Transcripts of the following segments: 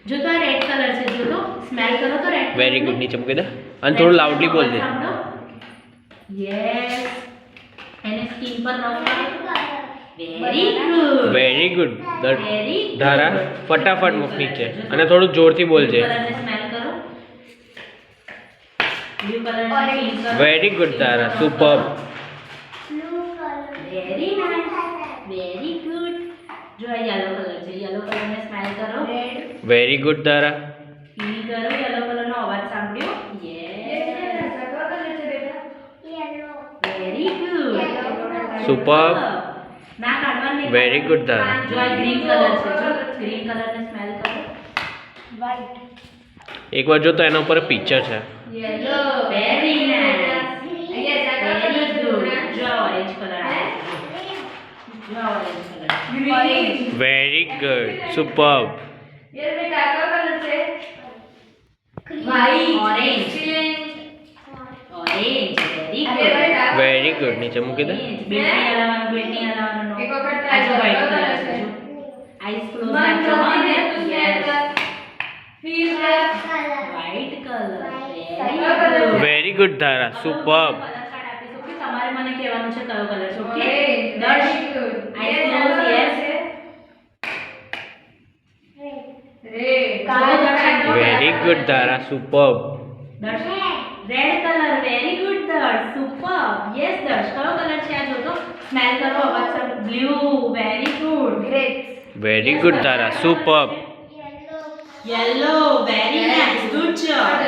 જો તો આ રેડ કલર છે, જો તો સ્મેલ કરો તો રેડ. Very good. નીચે મૂકી દે અને થોડું લાઉડલી બોલજે. યસ. એને સ્કિન પર રબ કરો. Very good. Very good. Very ધારા ફટાફટ મૂક નીચે અને થોડું જોરથી બોલજે. કલરને સ્મેલ કરો. બ્લુ કલરને ફીલ કરો. Very good Dhara. Superb. Very nice. Very good. જો આ યલો કલર છે, યલો કલરને સ્મેલ કરો. રેડ. વેરી ગુડ ધારા. ફીલ કરો યલો કલરનો અવાજ સાંભળ્યો. યસ. Very good. સુપર્બ. ના કાઢવાની. વેરી ગુડ ધારા. જો આ ગ્રીન કલર છે, જો ગ્રીન કલરને સ્મેલ કરો. વ્હાઈટ. એકવાર જો તો એના ઉપર પિક્ચર છે. Yellow. Very nice. Very good. જો ઓરેન્જ કલર છે. જો orange colour. Green. Very good. Superb. White. Orange. Orange. Very good. Very good. નીચે મૂકી દે. બેટની હલાવવાનું, બેટની હલાવવાનું. આ જો white કલર છે, જો. આઈસ ક્લોઝ રાખજો. Yes. White colour. Very good Dhara. Superb. Colour card આપીશ, ઓકે? તમારે મને કહેવાનું છે કયો કલર છે, okay? Darsh. Eyes close. Yes. Very good Dhara. Superb. Darsh. Red colour. Very good Darsh. Super. Yes Darsh. કયો કલર છે આ જો તો સ્મેલ કરો, અવાજ સાંભળો. Blue. Very good. Grape. Very good Dhara. Superb. Yellow. Very nice. Good job.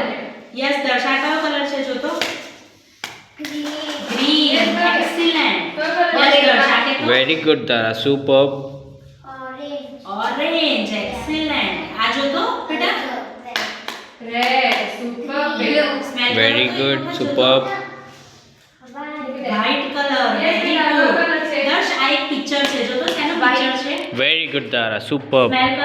Yes Darsh. આ કયો કલર છે જો તો ગ્રીન. એક્સીલેન્ટ. યસ દર્શ. આ કેટલો very good Dhara. Superb. Orange. Excellent. આ જો તો બેટા red. Super. Blue. Smell very good. Superb. White colour. Very good. Darsh આ એક પિક્ચર છે જો તો તેનો પિક્ચર છે. Very good Dhara. Superb. Smell